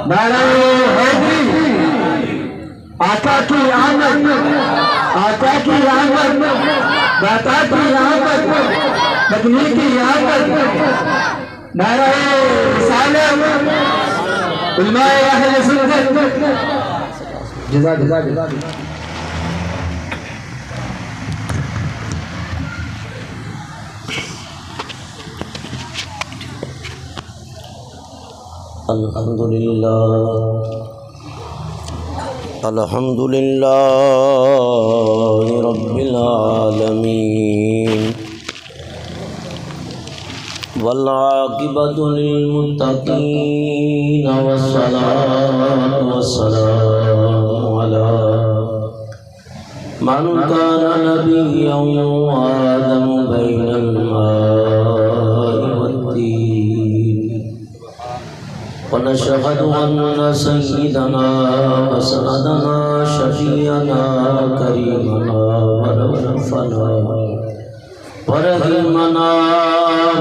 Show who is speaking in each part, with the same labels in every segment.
Speaker 1: نعرہ حیدری، آقا کی آمد، آقا کی آمد، داتا کی آمد، مدنی کی آمد، نعرہ رسالت، علماء اہل سنت، جزاک اللہ۔
Speaker 2: الحمدللہ رب العالمین والعاقبۃ للمتقین والصلاة والسلام علی من کان نبیا وآدم بین الماء والطین ونشهد أن سيدنا وسندنا شفيعنا كريمنا ورفنا ورحيمنا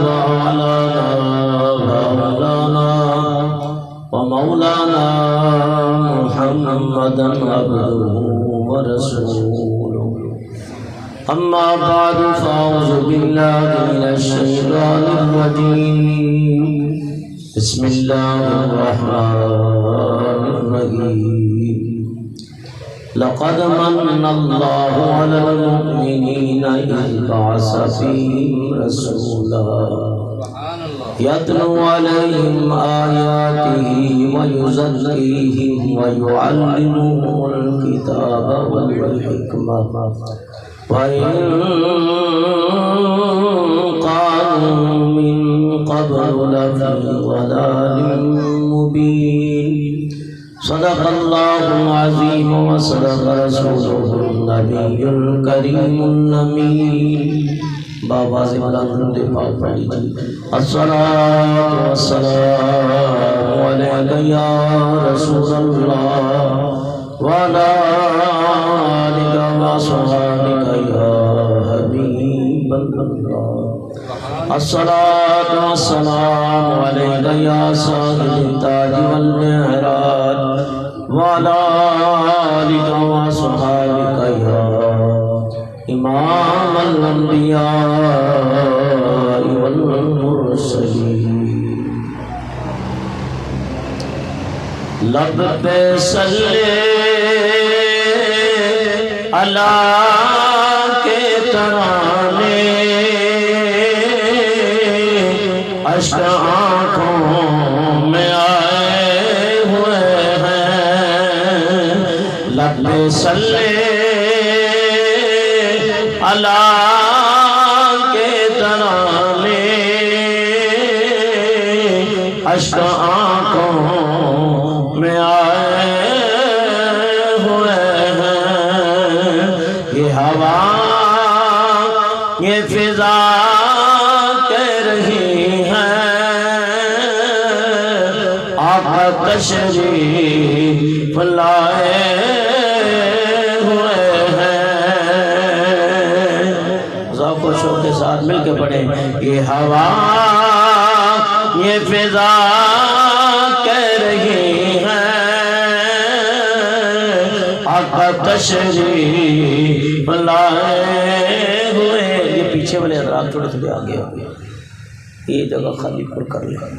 Speaker 2: وعلانا ومولانا ومولانا محمدا عبده ورسوله أما بعد فأعوذ بالله من الشيطان الرجيم بسم الله الرحمن الرحيم لقد من الله على المؤمنين إذ بعث فيهم رسولا يتلو عليهم آياته ويزكيهم ويعلمهم الكتاب والحكمة وإن كانوا من قبل لفي ضلال مبين صدق الله العظيم وصدق رسوله النبي الكريم الأمين بابا سے بلند پاک پڑھی الصلاة والسلام علیک یا رسول اللہ وعلى آلك وصحبك يا حبيب الله الصلاة والسلام عليك يا صاحب التاج والمعراج وعلى آلك وصحبك يا إمام الأنبياء والمرسلين لب پہ صلی اللہ کے ترانے اشک آنکھوں میں آئے ہوئے ہیں لب پہ صلی اللہ کے ترانے اشک آنکھوں میں آئے ہوئے ہیں یہ ہوا یہ فضا کہہ رہی ہے آقا تشریف لائے ہوئے ہیں ذوق و شوق کے ساتھ مل کے پڑھیں یہ ہوا یہ فضا آقا تشریف لائے ہوئے یہ پیچھے والے حضرات تھوڑے تھوڑے آگے ہو گئے یہ جگہ خالی پر کر لیں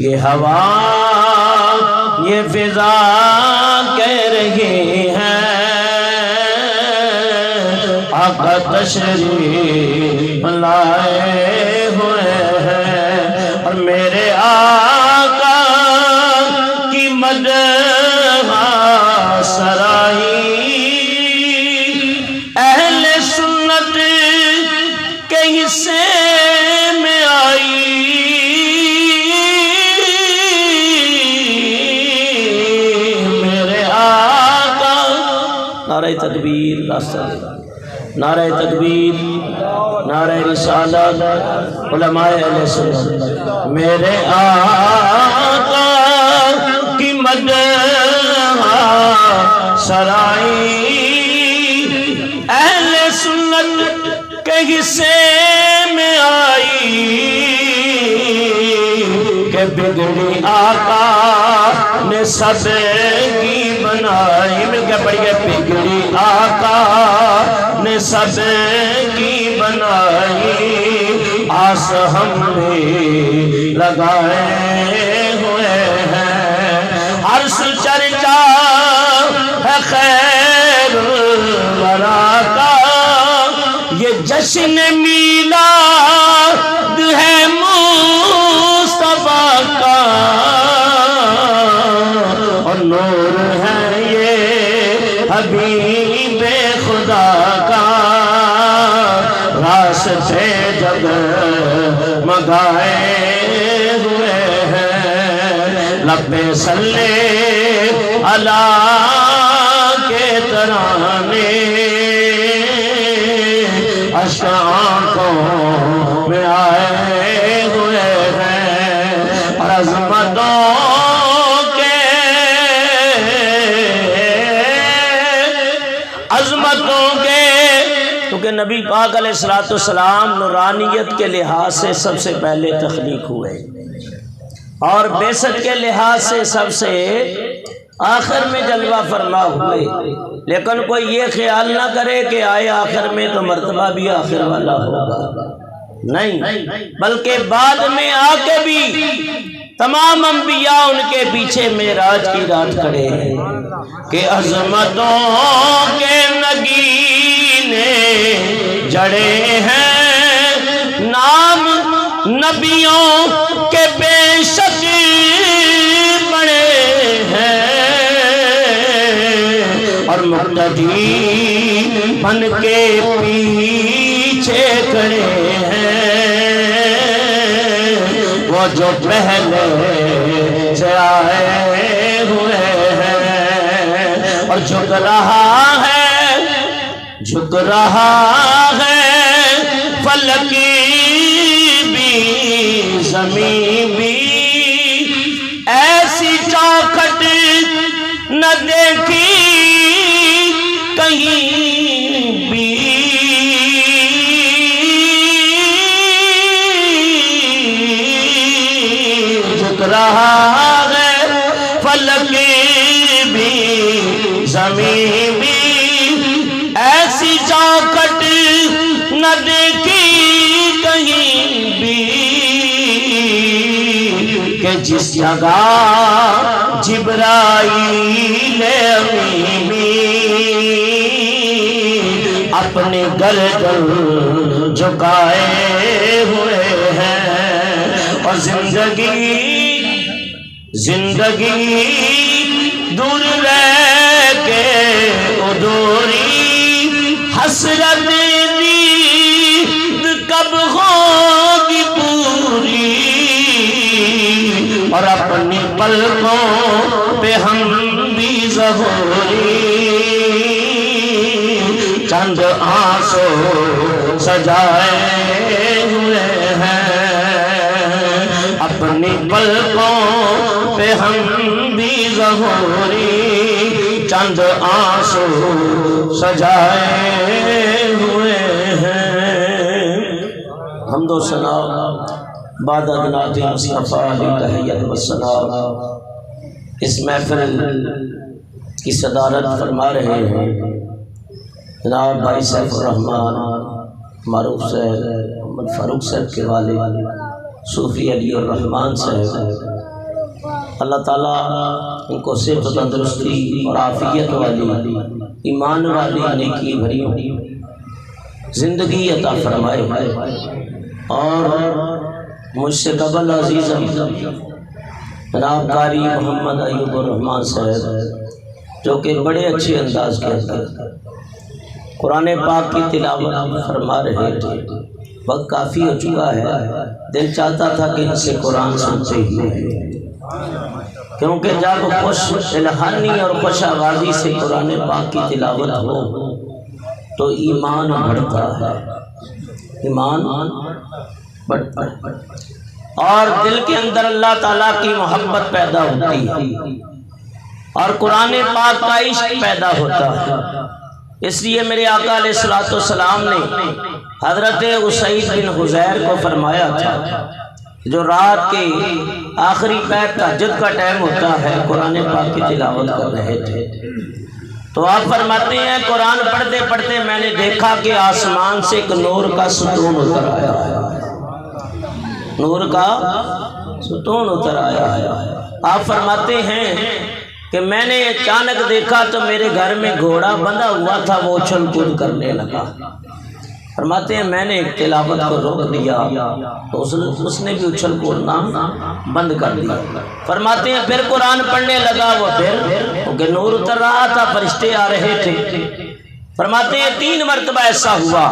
Speaker 2: یہ ہوا یہ فضا کہہ رہی ہے آقا تشریف لائے ہوئے ہیں اور میرے آقا کی مدد سرائی اہل سنت کے حصے میں آئی میرے آقا نعرہ تکبیر راستہ دے نعرہ تکبیر نعرہ رسالت علماء اہل سنت میرے آقا کی مدد سرائی اہل سنت کے حصے میں آئی کہ بگڑی آقا نے سب کی بنائی، مل کے پڑھیے، بگڑی آقا نے سب کی بنائی، آس ہم بھی لگائے ہوئے ہیں، عرش چرچا ہے خیر الورا کا، یہ جشن میلاد ہے مصطفیٰ کا، اور نور ہے یہ حبیب خدا کا، راستے جگمگائے ہوئے ہیں، لبے صلی اللہ کے ترانے، اشک آنکھوں میں آئے ہوئے ہیں، اور عظمتوں کے کیونکہ نبی پاک علیہ السلام نورانیت کے لحاظ سے سب سے پہلے تخلیق ہوئے، اور بعثت کے لحاظ سے سب سے آخر میں جلوہ فرما ہوئے، لیکن کوئی یہ خیال نہ کرے کہ آئے آخر میں تو مرتبہ بھی آخر والا ہوگا، نہیں، بلکہ بعد میں آ کے بھی تمام انبیاء ان کے پیچھے معراج کی رات کھڑے ہیں کہ عظمتوں کے نگینے جڑے ہیں، نام نبیوں کے بے شک بڑے ہیں، اور مقتدی بن کے پیچھے کھڑے ہیں، وہ جو پہلے سے آئے ہوئے ہیں، اور جھک رہا ہے فلک بھی زمین بھی، ایسی چوکھٹ نہ دیکھی کہیں بھی، جھک رہا ہے فلک بھی زمین بھی، ایسی چوکھٹ نہ دیکھی کہیں بھی، کہ جس جگہ جبرائیل امین اپنے گردن جھکائے ہوئے ہیں، اور زندگی دور رہ کے ادھوری، حسرت دید کب ہوگی پوری، اور اپنی پلکوں پہ ہم بھی ظہوری، چند آنسو سجائے ہوئے ہیں، اپنی پلکوں پہ ہم بھی ظہوری، چند آنسو سجائے ہوئے ہیں۔ حمد و ثنا بعد نعت مصطفیٰ علیہ تحیت و ثنا، اس محفل کی صدارت فرما رہے ہیں جناب بھائی سیف الرحمان معروف صاحب، محمد فاروق صاحب کے والد صوفی علی الرحمان صاحب، اللہ تعالیٰ ان کو صحت و تندرستی اور عافیت والی، ایمان والی، نیکی بھری زندگی عطا فرمائے، اور مجھ سے قبل عزیز جناب قاری محمد ایوب الرحمان صاحب، جو کہ بڑے اچھے انداز کے اندر قرآن پاک کی تلاوت فرما رہے تھے، وقت کافی ہو چکا ہے، دل چاہتا تھا کہ ان سے قرآن سنتے ہی ہیں، کیونکہ جب خوش الہانی اور خوش آوازی سے قرآن پاک کی تلاوت ہو تو ایمان بڑھتا ہے، ایمان بڑھتا ہے، اور دل کے اندر اللہ تعالیٰ کی محبت پیدا ہوتی ہے، اور قرآن پاک کا عشق پیدا ہوتا ہے۔ اس لیے میرے آقا علیہ السلام نے حضرت اسید بن حضیر کو فرمایا تھا جو رات کے آخری پہر تہجد کا ٹائم ہوتا ہے قرآن پاک کی تلاوت کر رہے تھے، تو آپ فرماتے ہیں قرآن پڑھتے پڑھتے میں نے دیکھا کہ آسمان سے ایک نور کا ستون اتر آیا ہے، نور کا ستون اتر آیا ہے۔ آپ فرماتے ہیں کہ میں نے اچانک دیکھا تو میرے گھر میں گھوڑا بندھا ہوا تھا، وہ اچھل کود کرنے لگا۔ فرماتے ہیں میں نے تلاوت کو روک دیا تو اس نے بھی اچھل کودنا بند کر دیا۔ فرماتے ہیں پھر قرآن پڑھنے لگا، وہ پھر کہ نور اتر رہا تھا، فرشتے آ رہے تھے۔ فرماتے ہیں 3 مرتبہ ایسا ہوا۔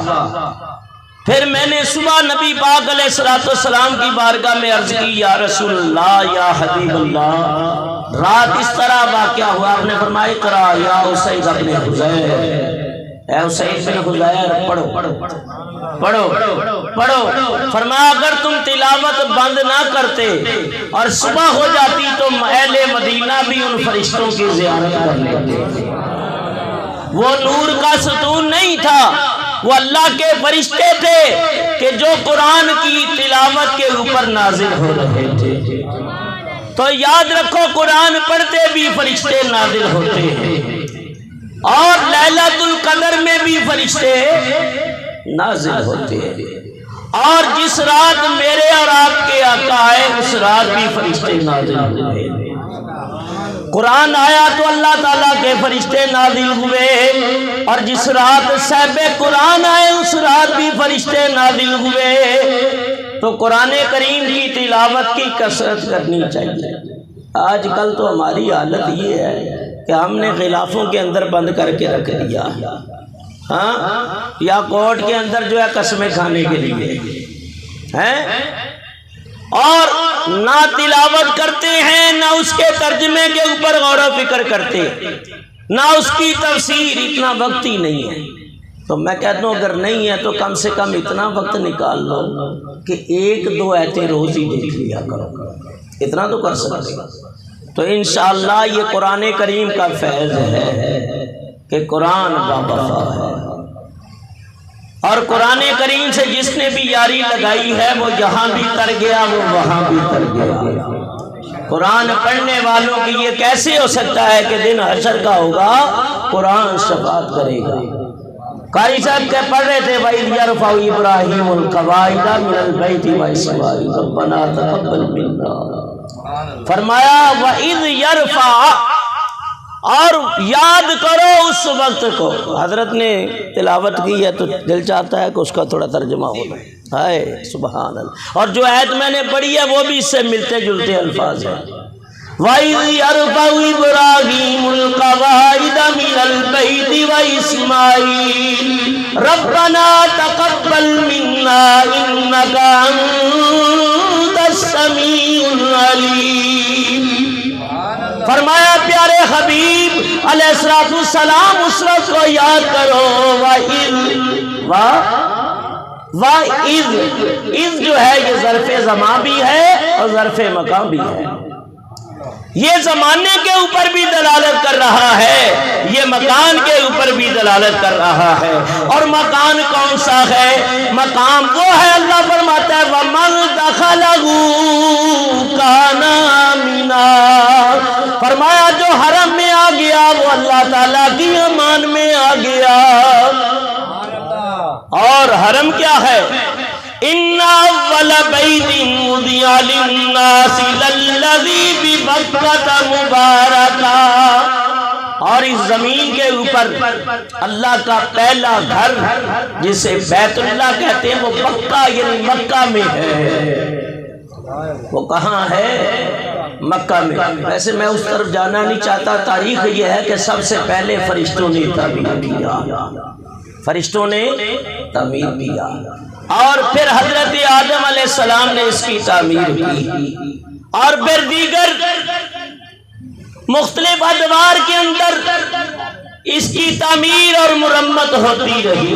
Speaker 2: پھر میں نے صبح نبی پاک علیہ السلام کی بارگاہ میں عرض کی، یا رسول اللہ، یا حبیب اللہ، رات اس طرح واقعہ ہوا۔ آپ نے فرمایا اقرا یا اسید ابن حذیر، اے اسید بن حذیر پڑھو پڑھو پڑھو۔ فرمایا اگر تم تلاوت بند نہ کرتے اور صبح ہو جاتی تو اہل مدینہ بھی ان فرشتوں کی زیارت کر لیتے۔ وہ نور کا ستون نہیں تھا، وہ اللہ کے فرشتے تھے کہ جو قرآن کی تلاوت کے اوپر نازل ہو رہے تھے۔ تو یاد رکھو قرآن پڑھتے بھی فرشتے نازل ہوتے ہیں، اور لیلۃ القدر میں بھی فرشتے نازل ہوتے ہیں، اور جس رات میرے اور آپ کے آقا آئے اس رات بھی فرشتے نازل ہوئے۔ قرآن آیا تو اللہ تعالیٰ کے فرشتے نازل ہوئے، اور جس رات صاحب قرآن آئے اس رات بھی فرشتے نازل ہوئے۔ تو قرآن کریم کی تلاوت کی کثرت کرنی چاہیے۔ آج کل تو ہماری حالت یہ ہے کہ ہم نے غلافوں کے اندر بند کر کے رکھ دیا، ہاں، یا کوٹ کے اندر جو ہے قسمیں کھانے کے لیے ہیں، اور نہ تلاوت کرتے ہیں، نہ اس کے ترجمے کے اوپر غور و فکر کرتے، نہ اس کی تفسیر، اتنا وقت ہی نہیں ہے۔ تو میں کہتا ہوں اگر نہیں ہے تو کم سے کم اتنا وقت نکال لو کہ 1-2 آیتیں روز ہی دیکھ لیا کرو، اتنا تو کر سکتے۔ تو انشاءاللہ یہ قرآن کریم کا فیض ہے کہ قرآن باوفا ہے، اور قرآن کریم سے جس نے بھی یاری لگائی ہے وہ جہاں بھی تر گیا وہ وہاں بھی تر گیا۔ قرآن پڑھنے والوں کی یہ کیسے ہو سکتا ہے کہ دن حشر کا ہوگا قرآن شفاعت کرے گا۔ قاری صاحب کے پڑھ رہے تھے وَإِذْ يَرْفَعُ إِبْرَاهِيمُ الْقَوَاعِدَ مِنَ الْبَيْتِ وَإِسْمَاعِيلُ رَبَّنَا تَقَبَّلْ مِنَّا۔ فرمایا وَإِذْ يَرْفَعُ، اور یاد کرو اس وقت کو۔ حضرت نے تلاوت کی ہے تو دل چاہتا ہے کہ اس کا تھوڑا ترجمہ ہونا، ہائے سبحان اللہ۔ اور جو آیت میں نے پڑھی ہے وہ بھی اس سے ملتے جلتے الفاظ ہیں۔ وَإِذْ يَرْفَعُ إِبْرَاهِيمُ الْقَوَاعِدَ مِنَ الْبَيْتِ وَإِسْمَاعِيلُ رَبَّنَا تَقَبَّلْ مِنَّا إِنَّكَ أَنتَ السَّمِيعُ الْعَلِيمُ۔ فرمایا پیارے حبیب علیہ السلام اس وقت کو یاد کرو۔ وَإِذْ جو ہے یہ ظرف زمان بھی ہے اور ظرف مکان بھی ہے، یہ زمانے کے اوپر بھی دلالت کر رہا ہے، یہ مکان کے اوپر بھی دلالت کر رہا ہے۔ اور مکان کون سا ہے؟ مقام وہ ہے، اللہ فرماتا ہے وَمَنْ دَخَلَهُ كَانَ آمِنًا۔ فرمایا جو حرم میں آ گیا وہ اللہ تعالیٰ کی امان میں آ گیا۔ اور حرم کیا ہے؟ إِنَّ أَوَّلَ بَيْتٍ وُضِعَ لِلنَّاسِ لَلَّذِي بِبَكَّةَ مُبَارَكًا۔ اور اس زمین کے اوپر اللہ کا پہلا گھر جسے بیت اللہ کہتے ہیں وہ مکہ یعنی مکہ میں ہے۔ وہ کہاں ہے؟ مکہ میں۔ ویسے میں اس طرف جانا نہیں چاہتا، تاریخ یہ ہے کہ سب سے پہلے فرشتوں نے تعمیر کیا، فرشتوں نے تعمیر کیا، اور پھر حضرت آدم علیہ السلام نے اس کی تعمیر کی، اور پھر دیگر مختلف ادوار کے اندر اس کی تعمیر اور مرمت ہوتی رہی۔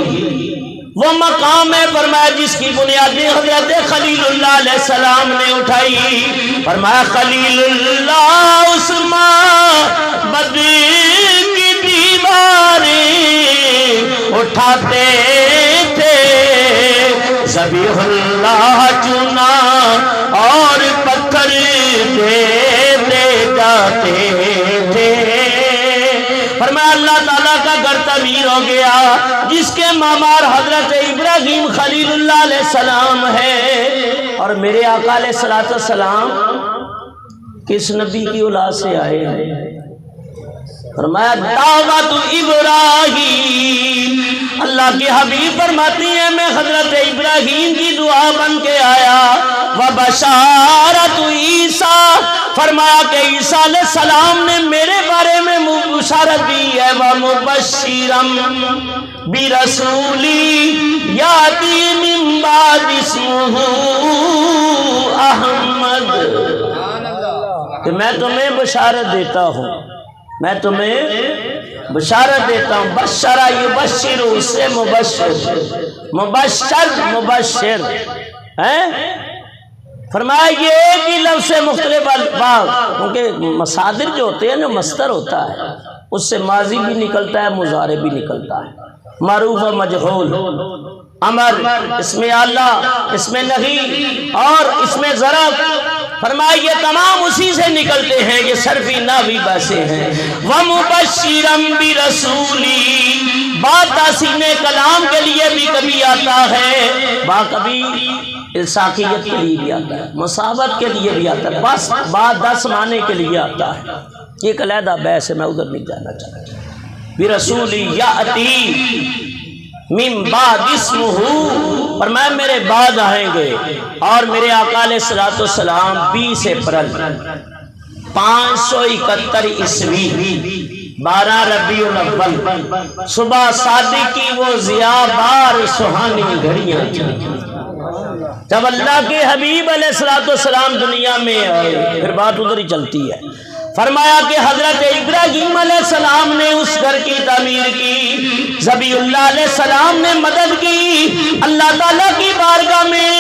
Speaker 2: وہ مقام ہے فرمایا جس کی بنیادیں حضرت خلیل اللہ علیہ السلام نے اٹھائی۔ فرمایا خلیل اللہ عثمان بدر کی دیواریں اٹھاتے تھے، ذبیح اللہ چنا اور پتھر دے جاتے تھے۔ فرمایا اللہ تعالیٰ کا گھر تعمیر ہو گیا جس کے معمار حضرت ابراہیم خلیل اللہ علیہ السلام ہے، اور میرے آقا علیہ السلام کس نبی کی اولاد سے آئے ہیں؟ فرمایا دعوت ابراہیم، اللہ کے حبیب فرماتی ہیں میں حضرت ابراہیم کی دعا بن کے آیا۔ وبشارت عیسیٰ، فرمایا کہ عیسیٰ علیہ السلام نے میرے بارے میں بشارت دی ہے۔ ومبشرا برسول یاتی من بعد اسمہ احمد، کہ میں تمہیں بشارت دیتا ہوں، میں تمہیں بشارت دیتا ہوں۔ بشرا یبشر، اس سے مبشر، مبشر ہے۔ فرمایا یہ ایک ہی لفظ سے مختلف الفاظ، کیونکہ مصادر جو ہوتے ہیں نا، مصدر ہوتا ہے، اس سے ماضی بھی نکلتا ہے، مضارع بھی نکلتا ہے، معروف و مجہول، امر، اسم اللہ، اسم نہی اور اسم ظرف۔ فرمایا یہ تمام اسی سے نکلتے ہیں، یہ صرفی نحوی بحثیں ہیں۔ وَمُبَشِّرًا بِرَسُولِي، بات تحسین کلام کے لیے بھی کبھی آتا ہے، کبھی الساقیت کے لیے بھی آتا ہے، مصابت کے لیے بھی آتا ہے، بس بات 10 معنی کے لیے آتا ہے۔ یہ ایک علیحدہ بحث ہے، میں ادھر نہیں جانا چاہتا۔ برسولی یاتی من بعد اسمہ، فرمایا میرے بعد آئیں گے، اور میرے آقا علیہ السلام 20 اپریل 571 عیسوی 12 ربیع الاول صبح صادق کی وہ ضیاء بار سہانی گھڑیاں تھیں جب اللہ کے حبیب علیہ السلام دنیا میں آئے۔ پھر بات ادھر ہی چلتی ہے۔ فرمایا کہ حضرت ابراہیم علیہ السلام نے اس گھر کی تعمیر کی، ذبیح اللہ علیہ السلام نے مدد کی۔ اللہ تعالیٰ کی بارگاہ میں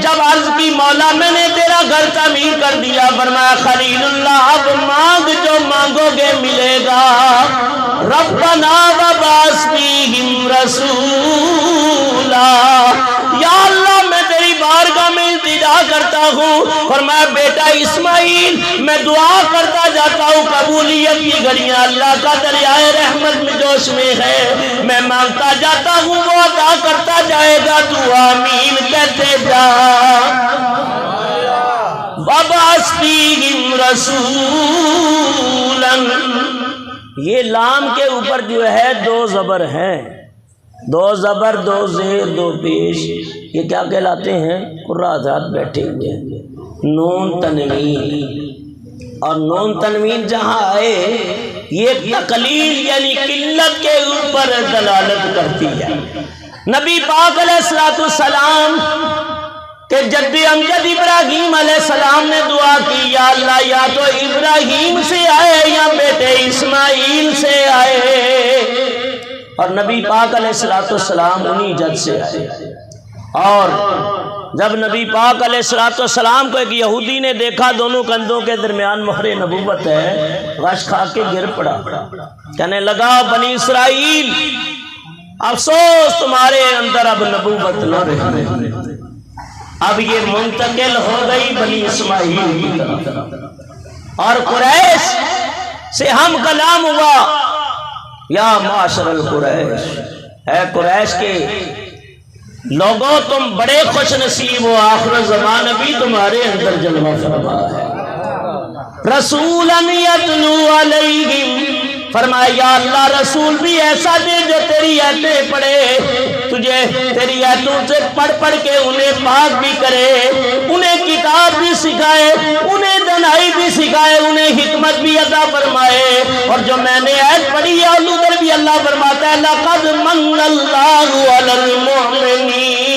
Speaker 2: جب عرض کی مولا میں نے تیرا گھر تعمیر کر دیا، فرمایا خلیل اللہ اب مانگ جو مانگو گے ملے گا۔ ربنا وبعث فیہم رسولا، یا اللہ میں تیری بارگاہ میں التجا کرتا ہوں، فرمایا بیٹا اسماعیل میں دعا کرتا جاتا ہوں، قبولیت کی گھڑیاں اللہ کا دریائے رحمت میں جوش میں ہے، میں مانگتا جاتا ہوں وہ عطا کرتا جائے گا، تو آمین کہتے جا۔ وَبَعَثْ فِيهِمْ رَسُولًا، یہ لام کے اوپر جو ہے 2 زبر ہیں، 2 زبر 2 زیر 2 پیش، یہ کیا کہلاتے ہیں؟ قرآن حضرات بیٹھے ہوئے ہیں، نون تنوین، اور نون تنوین جہاں آئے یہ تقلیل یعنی قلت کے اوپر دلالت کرتی ہے۔ نبی پاک علیہ السلام کہ جد امجد ابراہیم علیہ السلام نے دعا کی، یا اللہ یا تو ابراہیم سے آئے یا بیٹے اسماعیل سے آئے، اور نبی پاک علیہ السلام انہی جد سے آئے۔ اور جب نبی پاک علیہ السلام کو ایک یہودی نے دیکھا، دونوں کندھوں کے درمیان مہر نبوت ہے، غش کھا کے گر پڑا، کہنے لگا بنی اسرائیل افسوس تمہارے اندر اب نبوت نہ رہی، اب یہ منتقل ہو گئی بنی اسماعیل کی طرف، اور قریش سے ہم کلام ہوا، یا معاشر القریش، اے قریش کے لوگوں تم بڑے خوش نصیب ہو، آخر زمان بھی تمہارے اندر جلوہ فرما ہے۔ رسولا یتلو علیہم، فرمایا یا اللہ رسول بھی ایسا دے جو تیری آیتیں پڑھے، تجھے تیری آیتوں سے پڑھ پڑھ کے انہیں پاک بھی کرے، انہیں کتاب بھی سکھائے، انہیں دنائی بھی سکھائے، انہیں حکمت بھی عطا فرمائے۔ اور جو میں نے آیت پڑھی ہے ادھر بھی اللہ فرماتا ہے لقد من اللہ علی المؤمنین،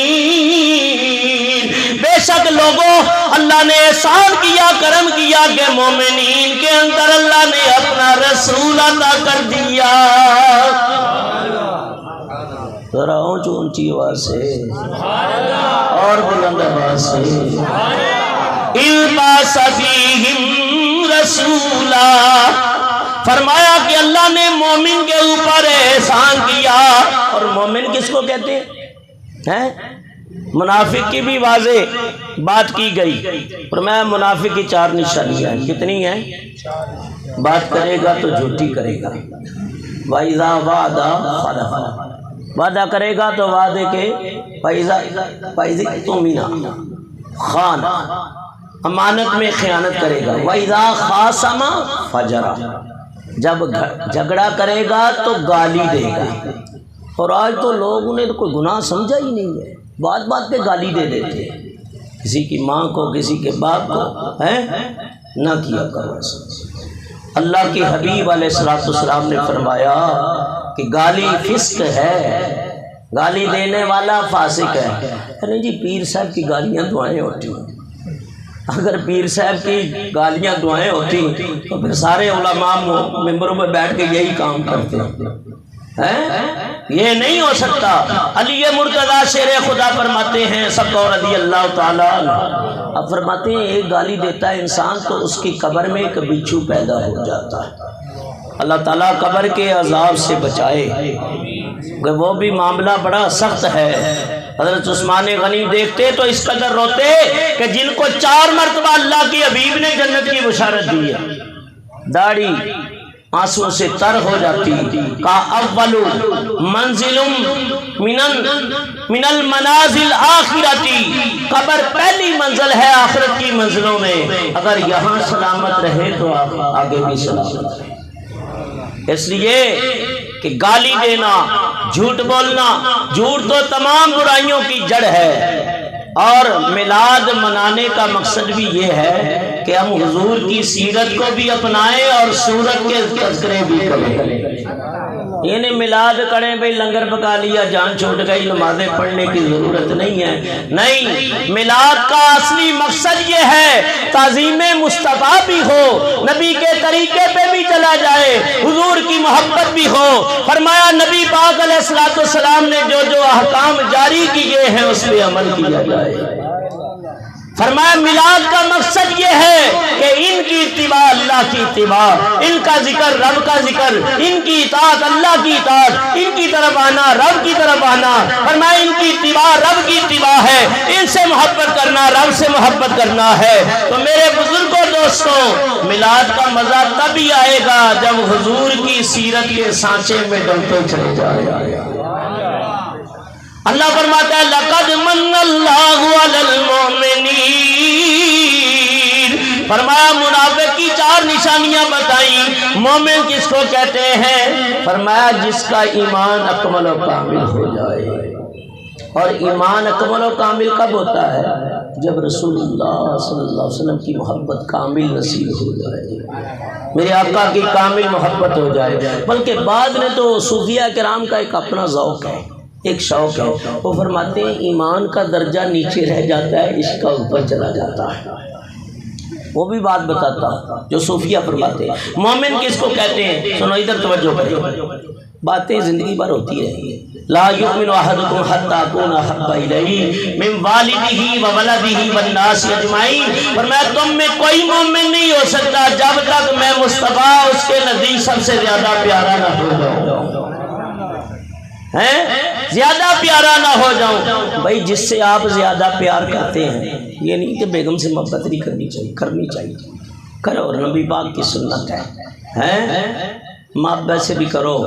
Speaker 2: بے شک لوگوں اللہ نے احسان کیا، کرم کیا کہ مومنین کے اندر اللہ نے اپنا رسول عطا کر دیا۔ ذرا اونچی آواز سے اور بلند آواز سے، الباس فیہم رسولا، فرمایا کہ اللہ نے مومن کے اوپر احسان کیا۔ اور مومن کس کو کہتے ہیں؟ منافق کی بھی واضح بات کی گئی، فرمایا منافق کی 4 نشانیاں ہیں۔ کتنی ہیں؟ بات کرے گا تو جھوٹی کرے گا، وَإِذَا وَعَدَ خَلَفَ، وعدہ کرے گا تو وعدے کے وَإِذَا اؤْتُمِنَ خان، امانت میں خیانت کرے گا، وَإِذَا خَاصَمَ فَجَرَ، جب جھگڑا کرے گا تو گالی دے گا۔ اور آج تو لوگوں نے تو کوئی گناہ سمجھا ہی نہیں ہے، بات بات پہ گالی دے دیتے ہیں، کسی کی ماں کو کسی کے باپ کو، نہ کیا کرو ایسا۔ اللہ کے حبیب علیہ السلام نے فرمایا کہ گالی فسق ہے، گالی دینے والا فاسق ہے۔ نہیں جی، پیر صاحب کی گالیاں دعائیں ہوتی ہیں۔ اگر پیر صاحب کی گالیاں دعائیں ہوتی تو پھر سارے علماء ممبروں پہ بیٹھ کے یہی کام کرتے ہیں۔ یہ نہیں ہو سکتا۔ علی مرتضیٰ شیر خدا فرماتے ہیں سب کو رضی اللہ تعالیٰ عنہ، اب فرماتے ہیں ایک گالی دیتا ہے انسان تو اس کی قبر میں ایک بچھو پیدا ہو جاتا ہے۔ اللہ تعالیٰ قبر کے عذاب سے بچائے، کہ وہ بھی معاملہ بڑا سخت ہے۔ حضرت عثمان غنی دیکھتے تو اس قدر روتے کہ جن کو 4 مرتبہ اللہ کے حبیب نے جنت کی بشارت دی ہے، داڑھی آنسوں سے تر ہو جاتی۔ کا اول منزل من المنازل آخرتی، قبر پہلی منزل ہے آخرت کی منزلوں میں، اگر یہاں سلامت رہے تو آگے بھی سلامت رہے۔ اس لیے کہ گالی دینا، جھوٹ بولنا، جھوٹ تو تمام برائیوں کی جڑ ہے۔ اور میلاد منانے کا مقصد بھی یہ ہے کہ ہم حضور کی سیرت کو بھی اپنائیں اور سورت کے تذکرے بھی کریں۔ یہ نہیں میلاد کریں بھئی لنگر پکا لیا جان چھوٹ گئی، نمازیں پڑھنے کی ضرورت نہیں ہے۔ نہیں، میلاد کا اصلی مقصد یہ ہے تعظیم مصطفیٰ بھی ہو، نبی کے طریقے پہ بھی چلا جائے، حضور کی محبت بھی ہو۔ فرمایا نبی پاک علیہ السلام نے جو جو احکام جاری کیے ہیں اس پہ عمل کیا جائے۔ فرمایا میلاد کا مقصد یہ ہے کہ ان کی اتباع اللہ کی اتباع، ان کا ذکر رب کا ذکر، ان کی اطاعت اللہ کی اطاعت، ان کی طرف آنا رب کی طرف آنا۔ فرمایا ان کی اتباع رب کی اتباع ہے، ان سے محبت کرنا رب سے محبت کرنا ہے۔ تو میرے بزرگوں دوستوں، میلاد کا مزہ تب ہی آئے گا جب حضور کی سیرت کے سانچے میں ڈلتے چلے جائے۔ اللہ فرماتا ہے لقد من اللہ علی المؤمنین، فرمایا منافق کی 4 نشانیاں بتائیں۔ مومن کس کو کہتے ہیں؟ فرمایا جس کا ایمان اکمل و کامل ہو جائے۔ اور ایمان اکمل و کامل کب ہوتا ہے؟ جب رسول اللہ صلی اللہ علیہ وسلم کی محبت کامل نصیب ہو جائے، میرے آقا کی کامل محبت ہو جائے۔ بلکہ بعد میں تو صوفیہ کرام کا ایک اپنا ذوق ہے، ایک شوق ہے، وہ فرماتے ہیں ایمان کا درجہ نیچے رہ جاتا ہے، عشق کا اوپر چلا جاتا ہے۔ وہ بھی بات بتاتا ہوں جو صوفیہ فرماتے ہیں۔ مومن کس کو کہتے ہیں؟ سنو ادھر توجہ کریں، باتیں زندگی بھر ہوتی رہی ہیں۔ لا یؤمن احدکم حتی اکون احب الیہ من والدہ وولدہ والناس اجمعین، فرمایا تم میں کوئی مومن نہیں ہو سکتا جب تک میں مصطفیٰ اس کے نزدیک سب سے زیادہ پیارا نہ ہو جاؤں، زیادہ پیارا نہ ہو جاؤں۔ بھائی جس سے آپ زیادہ پیار کرتے ہیں، یہ نہیں کہ بیگم سے محبت نہیں کرنی چاہیے، کرو، نبی پاک کی سنت ہے۔ ماں باپ سے بھی کرو،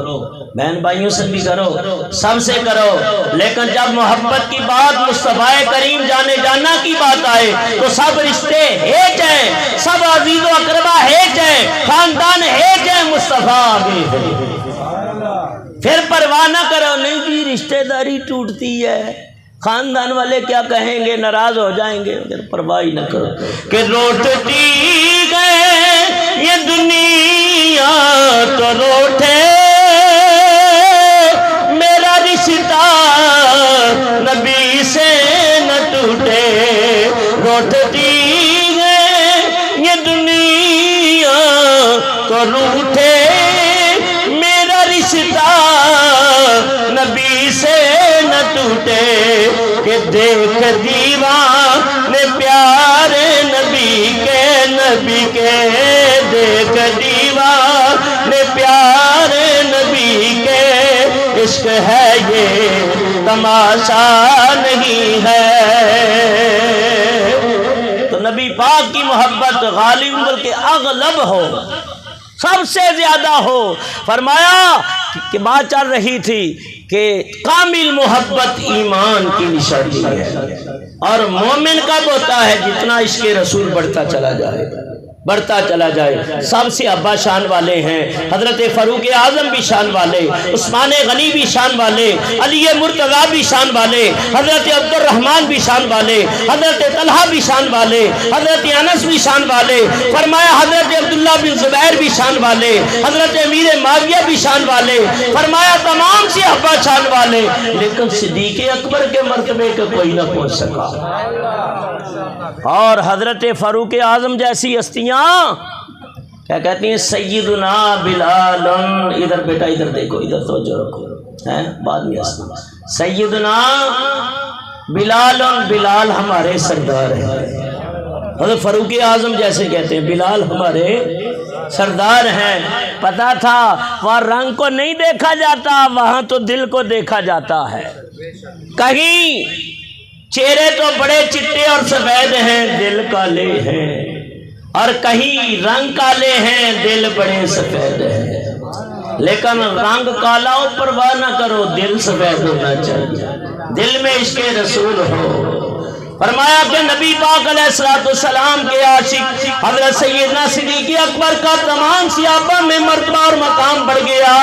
Speaker 2: بہن بھائیوں سے بھی کرو، سب سے کرو، لیکن جب محبت کی بات مصطفیٰ کریم جانے جانا کی بات آئے تو سب رشتے ایک ہیں، سب عزیز و اقربا ایک ہیں، خاندان ایک ہیں، مصطفیٰ آگے ہے۔ پھر پرواہ نہ کرو، نہیں جی رشتہ داری ٹوٹتی ہے، خاندان والے کیا کہیں گے، ناراض ہو جائیں گے، پھر پرواہ ہی نہ کرو کہ روٹتی گئے یہ دنیا تو روٹے میرا رشتہ نبی سے نہ ٹوٹے، روٹتی گئے یہ دنیا تو روٹے نبی سے نہ ٹوٹے، کہ دیکھ دیوانے پیارے نبی کے دیکھ دیوانے پیارے نبی کے، عشق ہے یہ تماشا نہیں ہے۔ تو نبی پاک کی محبت غالب بلکہ اغلب ہو، سب سے زیادہ ہو۔ فرمایا کہ بات چل رہی تھی کہ کامل محبت ایمان کی نشانی ہے، اور مومن کب ہوتا ہے؟ جتنا عشق رسول بڑھتا چلا جائے، بڑھتا چلا جائے۔ سب سے ابا شان والے ہیں حضرت فاروق اعظم بھی شان والے، عثمان غنی بھی شان والے، علی مرتضیٰ بھی شان والے، حضرت عبد الرحمن بھی شان والے، حضرت طلحہ بھی شان والے، حضرت انس بھی شان والے۔ فرمایا حضرت عبداللہ بن زبیر بھی شان والے، حضرت امیر معاویہ بھی شان والے۔ فرمایا تمام سے ابا شان والے، لیکن صدیق اکبر کے مرتبے کا کوئی نہ پہنچ سکا۔ اور حضرت فاروق اعظم جیسی ہستیاں کیا کہتی ہیں؟ سیدنا بلال، ادھر بیٹا ادھر دیکھو، ادھر توجہ رکھو، بعد میں ہنسنا۔ سیدنا بلال، بلال ہمارے سردار ہیں۔ حضرت فاروق اعظم جیسے کہتے ہیں بلال ہمارے سردار ہیں۔ پتا تھا وہاں رنگ کو نہیں دیکھا جاتا، وہاں تو دل کو دیکھا جاتا ہے۔ کہیں چہرے تو بڑے چٹے اور سفید ہیں، دل کالے ہیں، اور کہیں رنگ کالے ہیں، دل بڑے سفید ہیں۔ لیکن رنگ کالا ہو پرواہ نہ کرو، دل سفید ہونا چاہیے، دل میں عشق رسول ہو۔ فرمایا کہ نبی پاک علیہ السلام کے عاشق حضرت سیدنا صدیق اکبر کا تمام صحابہ میں مرتبہ اور مقام بڑھ گیا،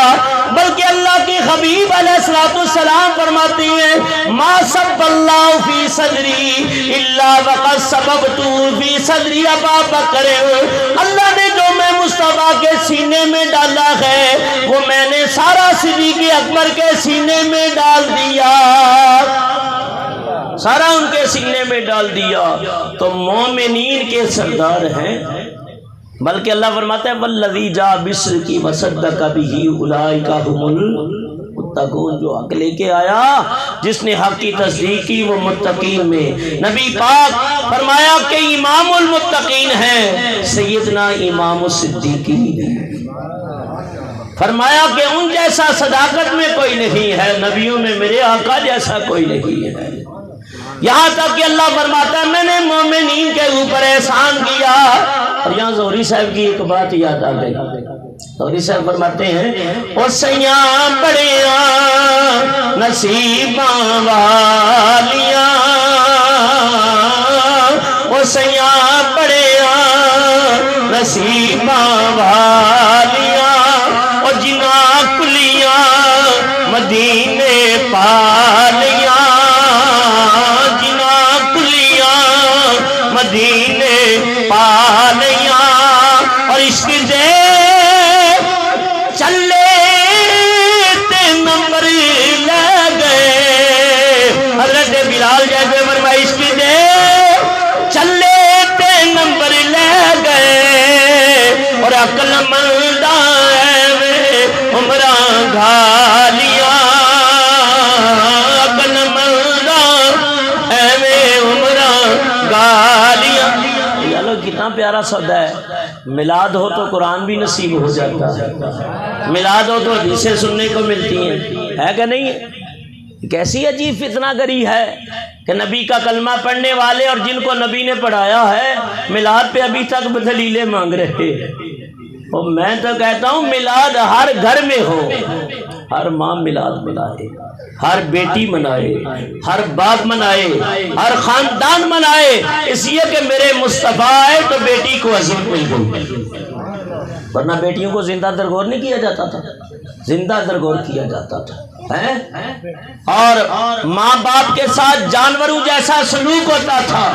Speaker 2: بلکہ اللہ کے حبیب علیہ السلام فرماتے ہیں ما سب اللہ فی صدری الا وقد سببت فی صدری ابا بکر۔ اللہ نے جو میں مصطفیٰ کے سینے میں ڈالا ہے وہ میں نے سارا صدیق اکبر کے سینے میں ڈال دیا، سارا ان کے سینے میں ڈال دیا۔ تو مومنین کے سردار ہیں، بلکہ اللہ فرماتا ہے والذی جاء بالصدق وصدق بہ اولئک ھم المتقون، جو حق لے کے آیا، جس نے حق کی تصدیق کی، وہ متقین میں۔ نبی پاک فرمایا کہ امام المتقین ہیں سیدنا امام الصدیقین۔ فرمایا کہ ان جیسا صداقت میں کوئی نہیں ہے، نبیوں میں میرے آقا جیسا کوئی نہیں ہے۔ یہاں تک کہ اللہ فرماتا ہے میں نے مومنین کے اوپر احسان کیا۔ اور یہاں زہری صاحب کی ایک بات یاد آ گئی۔ زہری صاحب فرماتے ہیں او سیاں بڑیاں نصیباں والیاں، او سیاں بڑیاں نصیباں والیاں، او جناں کلیاں مدینے پالیاں، مدینے پالیاں، اور عشق دے چلے تے نمبر لے گئے۔ حضرت بلال جیسے فرمایا عشق دے چلے تے نمبر لے گئے، اور عقل منداں میں عمراں گھالیاں، عقل منداں میں عمراں گالیاں۔ کتنا پیارا سودا ہے۔ میلاد ہو تو قرآن بھی نصیب ہو جاتا ہے، میلاد ہو تو حدیثیں سننے کو ملتی ہیں، ہے کہ نہیں؟ کیسی عجیب فتنہ گری ہے کہ نبی کا کلمہ پڑھنے والے اور جن کو نبی نے پڑھایا ہے میلاد پہ ابھی تک دلیلیں مانگ رہے ہیں۔ اور میں تو کہتا ہوں میلاد ہر گھر میں ہو، ہر ماں میلاد منائے، ہر بیٹی منائے، ہر باپ منائے، ہر خاندان منائے، اس لیے کہ میرے مصطفیٰ آئے تو بیٹی کو عزت مل گئی، ورنہ بیٹیوں کو زندہ درگور نہیں کیا جاتا تھا، زندہ درگور کیا جاتا تھا۔ اور ماں باپ کے ساتھ جانوروں جیسا سلوک ہوتا تھا،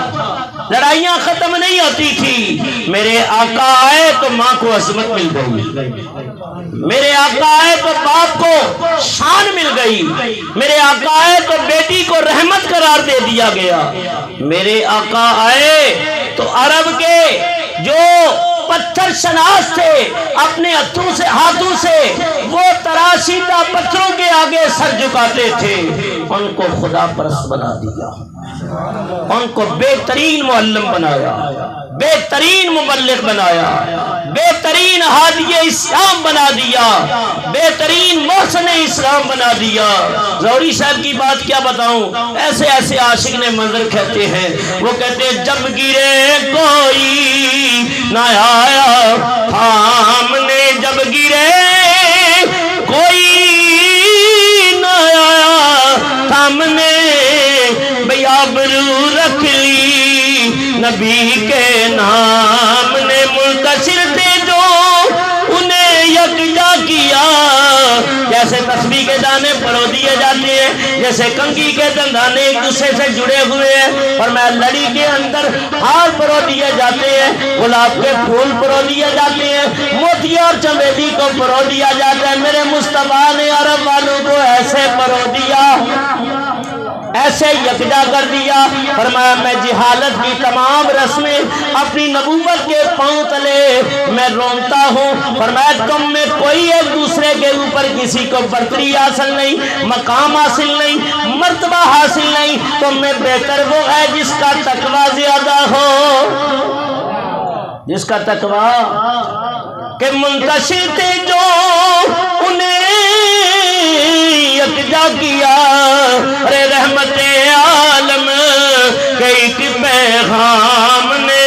Speaker 2: لڑائیاں ختم نہیں ہوتی تھی۔ میرے آقا آئے تو ماں کو عظمت مل گئی، میرے آقا آئے تو باپ کو شان مل گئی، میرے آقا آئے تو بیٹی کو رحمت قرار دے دیا گیا، میرے آقا آئے تو عرب کے جو پتھر شناس تھے اپنے ہاتھوں سے وہ تراشیدہ پتھروں کے آگے سر جھکاتے تھے، ان کو خدا پرست بنا دیا، ان کو بہترین معلم بنایا، بہترین مبلغ بنایا، بہترین ہادی اسلام بنا دیا، بہترین محسن اسلام بنا دیا۔ زہری صاحب کی بات کیا بتاؤں، ایسے ایسے عاشق نے منظر کہتے ہیں، وہ کہتے ہیں جب گرے کوئی نہ آیا سامنے، جب گرے کوئی نہ آیا سامنے، بھئی آبرو رکھ لی نبی کے نام نے، منتشر تھے جو انہیں یکجا کیا، جیسے تسبیح کے دانے پرو دیے جاتے ہیں، جیسے کنگھی کے دندانے ایک دوسرے سے جڑے ہوئے ہیں، اور میں لڑی کے اندر ہار پرو دیے جاتے ہیں، گلاب کے پھول پرو دیے جاتے ہیں، موتی اور چمیلی کو پرو دیا جاتا ہے، میرے مصطفیٰ نے عرب والوں کو ایسے پرو دیا، ایسے یکجا کر دیا۔ فرمایا میں جہالت کی تمام رسمیں اپنی نبوت کے پاؤں تلے میں رومتا ہوں۔ فرمایا تم میں کوئی ایک دوسرے کے اوپر کسی کو برتری حاصل نہیں، مقام حاصل نہیں، مرتبہ حاصل نہیں، تم میں بہتر وہ ہے جس کا تقویٰ زیادہ ہو، جس کا تقویٰ کہ منتشر تھے جو انہیں یکجا کیا، ارے رحمت عالم کے ایک پیغام نے،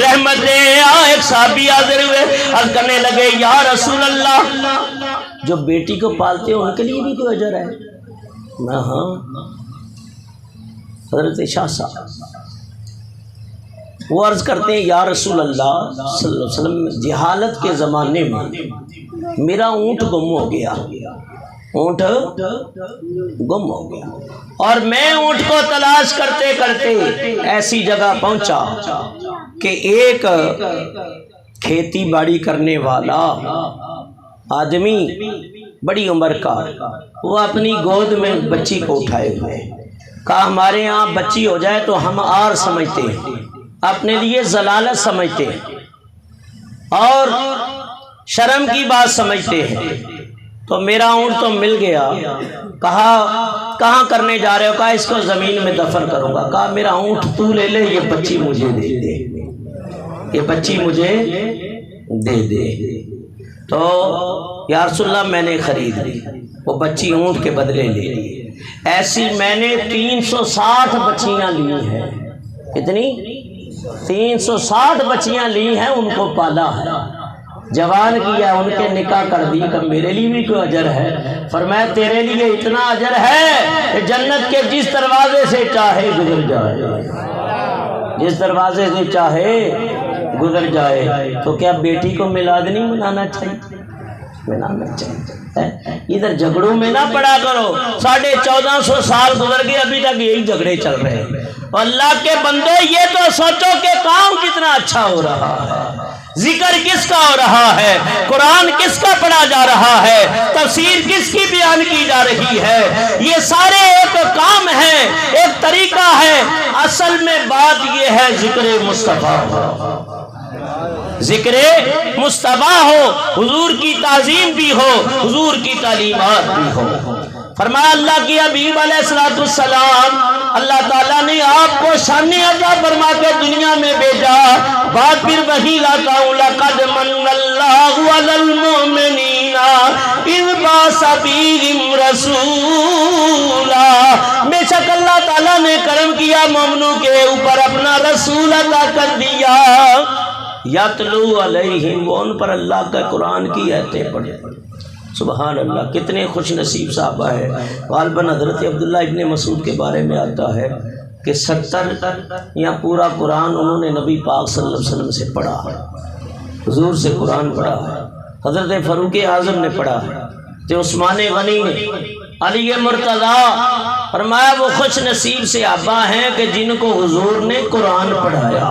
Speaker 2: رحمت ایک صحابی حاضر ہوئے، عرض کرنے لگے یا رسول اللہ، جو بیٹی کو پالتے ہیں ان کے لیے بھی کوئی اجر ہے؟ ہاں حضرت شاہ صاحب وہ عرض کرتے ہیں یا رسول اللہ صلی اللہ علیہ وسلم، جہالت کے زمانے میں میرا اونٹ گم ہو گیا، اونٹ گم ہو گیا، اور میں اونٹ کو تلاش کرتے کرتے ایسی جگہ پہنچا کہ ایک کھیتی باڑی کرنے والا آدمی بڑی عمر کا، وہ اپنی گود میں بچی کو اٹھائے ہوئے، کہا ہمارے ہاں بچی ہو جائے تو ہم آر سمجھتے ہیں، اپنے لیے ضلالت سمجھتے ہیں اور شرم کی بات سمجھتے ہیں، تو میرا اونٹ تو مل گیا۔ کہا کہاں کرنے جا رہے ہو؟ کہا اس کو زمین میں دفن کروں گا۔ کہا میرا اونٹ تو لے لے، یہ بچی مجھے دے دے، یہ بچی مجھے دے دے۔ تو یا رسول اللہ میں نے خرید لی، وہ بچی اونٹ کے بدلے لے لی۔ ایسی میں نے 360 بچیاں لی ہیں، کتنی؟ 360 بچیاں لی ہیں، ان کو پالا ہے، جوان کیا، ان کے نکاح کر دی۔ کہ میرے لیے بھی کوئی اجر ہے؟ فرمایا تیرے لیے اتنا اجر ہے کہ جنت کے جس دروازے سے چاہے گزر جائے، جس دروازے سے چاہے گزر جائے۔ تو کیا بیٹی کو میلاد نہیں منانا چاہیے؟ منانا چاہیے۔ ادھر جھگڑوں میں نہ پڑا کرو، 1450 سال گزر گئے ابھی تک یہی جھگڑے چل رہے ہیں۔ اللہ کے بندو یہ تو سوچو کہ کام کتنا اچھا ہو رہا ہے، ذکر کس کا ہو رہا ہے، قرآن کس کا پڑھا جا رہا ہے، تفسیر کس کی بیان کی جا رہی ہے، یہ سارے ایک کام ہے، ایک طریقہ ہے۔ اصل میں بات یہ ہے ذکر مصطفیٰ ہو، ذکر مصطفیٰ ہو، حضور کی تعظیم بھی ہو، حضور کی تعلیمات بھی ہو۔ فرمایا اللہ کی حبیب علیہ السلام، اللہ تعالیٰ نے آپ کو شان عطا فرما کے دنیا میں بھیجا۔ بات پھر وہی لاتا ہوں، لَقَدْ مَنَّ اللَّهُ عَلَى الْمُؤْمِنِينَ إِذْ بَعَثَ فِيهِمْ رَسُولًا، بے شک اللہ تعالیٰ نے کرم کیا مومنوں کے اوپر، اپنا رسول عطا کر دیا۔ یتلو علیہم، وہ ان پر اللہ کا قرآن کی آیتیں پڑھے۔ سبحان اللہ، کتنے خوش نصیب صحابہ ہے۔ غالباً حضرت عبداللہ ابن مسعود کے بارے میں آتا ہے کہ 70 یا پورا قرآن انہوں نے نبی پاک صلی اللہ علیہ وسلم سے پڑھا ہے، حضور سے قرآن پڑھا ہے۔ حضرت فاروق اعظم نے پڑھا ہے، تو عثمان غنی نے، علی مرتضیٰ۔ فرمایا وہ خوش نصیب صحابہ ہیں کہ جن کو حضور نے قرآن پڑھایا۔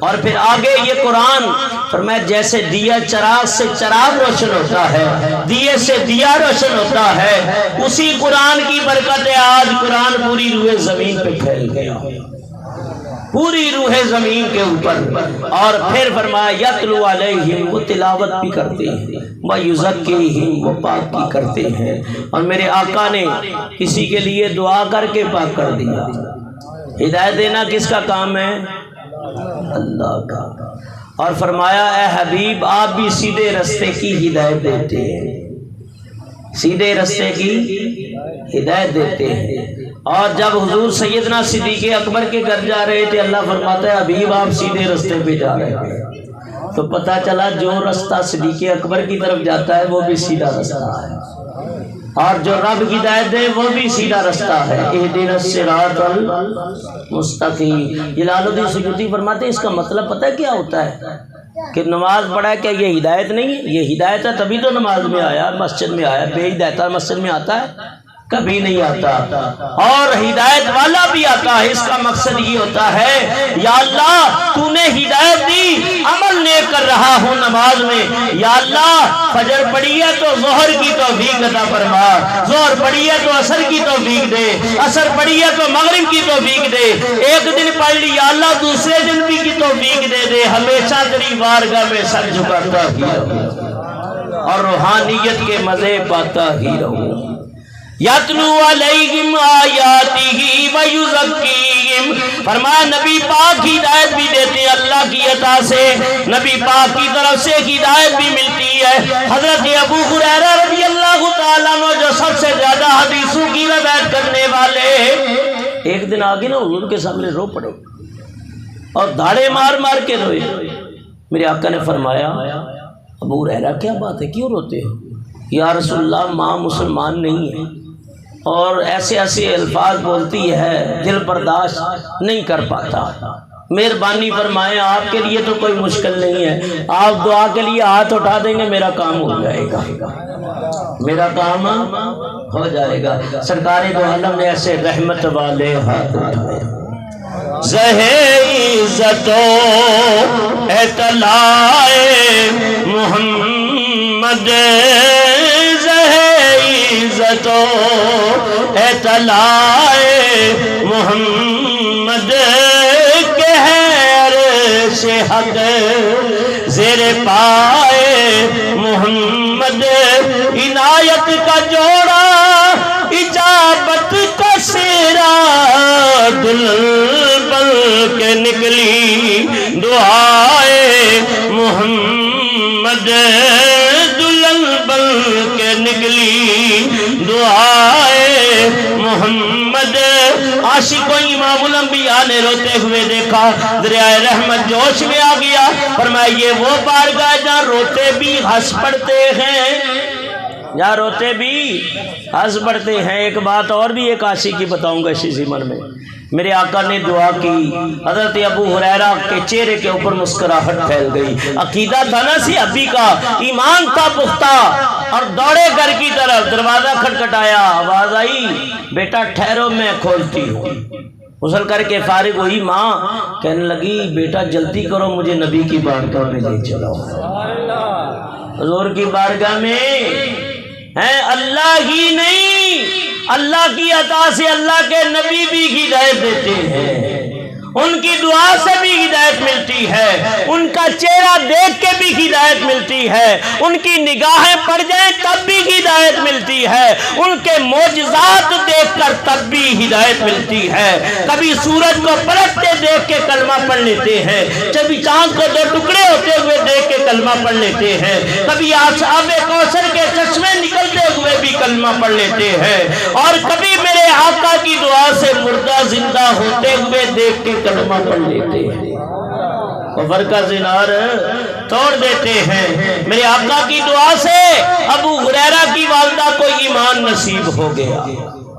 Speaker 2: اور پھر آگے یہ قرآن فرمایا جیسے دیا چراغ سے چراغ روشن ہوتا ہے، دیے سے دیا روشن ہوتا ہے، اسی قرآن کی برکت ہے آج قرآن پوری روح زمین پہ پھیل گیا، پوری روح زمین کے اوپر۔ اور پھر فرمایا یتلو علیہم، وہ تلاوت بھی کرتے ہیں، وَیُزَکِّیہم، وہ پاک بھی کرتے ہیں۔ اور میرے آقا نے کسی کے لیے دعا کر کے پاک کر دیا۔ ہدایت دینا کس کا کام ہے؟ اللہ کا۔ اور فرمایا اے حبیب آپ بھی سیدھے رستے کی ہدایت دیتے ہیں، سیدھے رستے کی ہدایت دیتے ہیں۔ اور جب حضور سیدنا صدیق اکبر کے گھر جا رہے تھے اللہ فرماتا ہے حبیب آپ سیدھے رستے پہ جا رہے ہیں، تو پتہ چلا جو رستہ صدیق اکبر کی طرف جاتا ہے وہ بھی سیدھا رستہ ہے، اور جو رب کی ہدایت دے وہ بھی سیدھا رستہ ہے۔ اہدنا الصراط المستقیم۔ جلال الدین سیوطی فرماتے ہیں اس کا مطلب پتہ ہے کیا ہوتا ہے کہ نماز پڑھا ہے، کیا یہ ہدایت نہیں ہے؟ یہ ہدایت ہے تبھی تو نماز میں آیا، مسجد میں آیا۔ بے ہدایت مسجد میں آتا ہے؟ کبھی نہیں آتا۔ اور ہدایت والا بھی آتا ہے، اس کا مقصد یہ ہوتا ہے یا اللہ تو نے ہدایت دی، عمل نیک کر رہا ہوں نماز میں، یا اللہ فجر پڑھی ہے تو ظہر کی توفیق عطا فرما، ظہر پڑھی ہے تو عصر کی توفیق دے، عصر پڑھی ہے تو مغرب کی توفیق دے، ایک دن پڑھ لی یا اللہ دوسرے دن بھی کی توفیق دے دے، ہمیشہ تیری بارگاہ میں سر جھکاتا ہی رہوں اور روحانیت کے مزے پاتا ہی رہوں۔ یتلو علیہم آیاتہ ویزکیہم، فرمایا نبی پاک کی ہدایت بھی دیتے ہیں اللہ کی عطا سے، نبی پاک کی طرف سے ہدایت بھی ملتی ہے۔ حضرت ابو ہریرہ رضی اللہ تعالیٰ عنہ جو سب سے زیادہ حدیثوں کی روایت کرنے والے، ایک دن آگے نا حضور کے سامنے رو پڑے اور دھاڑے مار مار کے روئے۔ میرے آقا نے فرمایا ابو ہریرہ کیا بات ہے، کیوں روتے ہو؟ یا رسول اللہ ماں مسلمان نہیں ہے اور ایسے ایسے الفاظ بولتی ہے، دل برداشت نہیں کر پاتا، مہربانی فرمائیں آپ کے لیے تو کوئی مشکل نہیں ہے، آپ دعا کے لیے ہاتھ اٹھا دیں گے میرا کام ہو جائے گا، میرا کام ہو جائے گا۔ سرکار دو عالم نے ایسے رحمت والے ہاتھ اٹھائے۔ زہر عزت و اطلاع محمد، عزت و اطلاع محمد کے عرش حق زیر پائے محمد، عنایت کا جوڑا اجابت کا سیرا دلہن بن کے نکلی دعائے محمد، دلہن بن کے نکلی دعائے محمد۔ عاشق و امام الانبیاء نے روتے ہوئے دیکھا، دریائے رحمت جوش میں آ گیا، فرمایا یہ وہ بارگاہ جہاں روتے بھی ہنس پڑتے ہیں، جہاں روتے بھی ہنس پڑتے ہیں۔ ایک بات اور بھی ایک عاشق کی بتاؤں گا اسی ضمن میں، میرے آقا نے دعا کی، حضرت ابو ہریرہ کے چہرے کے اوپر مسکراہٹ پھیل گئی، عقیدہ تھا نا صحابی کا، ایمان تھا پختہ، اور دوڑے گھر کی طرف، دروازہ کھٹکھٹایا، آواز آئی بیٹا ٹھہرو میں کھولتی ہوں۔ غسل کر کے فارغ ہوئی ماں، کہنے لگی بیٹا جلدی کرو مجھے نبی کی بارگاہ میں لے چلو۔ حضور کی بارگاہ میں ہیں اللہ ہی نہیں، اللہ کی عطا سے اللہ کے نبی بھی ہدایت دیتے ہیں، ان کی دعا سے بھی ہدایت ملتی ہے، ان کا چہرہ دیکھ کے بھی ہدایت ملتی ہے، ان کی نگاہیں پڑ جائیں تب بھی ہدایت ملتی ہے، ان کے معجزات دیکھ کر تب بھی ہدایت ملتی ہے۔ کبھی سورج کو پلٹتے دیکھ کے کلمہ پڑھ لیتے ہیں، کبھی چاند کو دو ٹکڑے ہوتے ہوئے دیکھ کے کلمہ پڑھ لیتے ہیں، کبھی آب کوثر کے چشمے نکلتے ہوئے بھی کلمہ پڑھ لیتے ہیں، اور کبھی میرے آقا کی دعا سے مردہ زندہ ہوتے ہوئے دیکھ کے کلمہ پڑھ لیتے ہیں، کفر کا زنار توڑ دیتے ہیں۔ میرے آقا کی دعا سے ابو ہریرہ کی والدہ کو ایمان نصیب ہو گیا،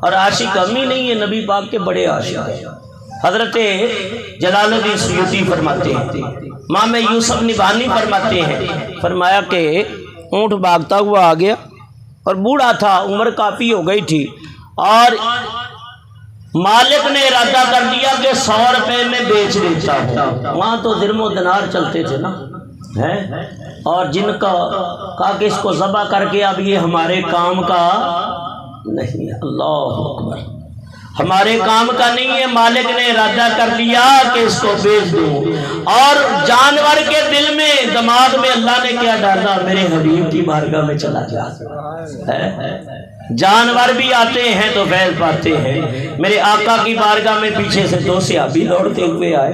Speaker 2: اور عاشق کم ہی نہیں ہے، نبی پاک کے بڑے عاشق ہیں۔ حضرت جلال الدین سیوطی فرماتے ہیں، امام یوسف نبہانی فرماتے ہیں، فرمایا کہ اونٹ بھاگتا ہوا آ گیا اور بوڑھا تھا، عمر کافی ہو گئی تھی، اور مالک نے ارادہ کر دیا کہ 100 روپے میں بیچ دیتا ہوں۔ وہاں تو درم و دینار چلتے تھے نا، اور جن کا کہا کہ اس کو ذبح کر کے اب یہ ہمارے کام کا نہیں۔ اللہ اکبر۔ ہمارے کام کا نہیں ہے، مالک نے ارادہ کر لیا کہ اس کو بیچ دوں۔ اور جانور کے دل میں، دماغ میں اللہ نے کیا ڈالا؟ میرے حبیب کی بارگاہ میں چلا جا۔ جانور بھی آتے ہیں تو فیض پاتے ہیں۔ میرے آقا کی بارگاہ میں پیچھے سے 2 صحابی دوڑتے ہوئے آئے،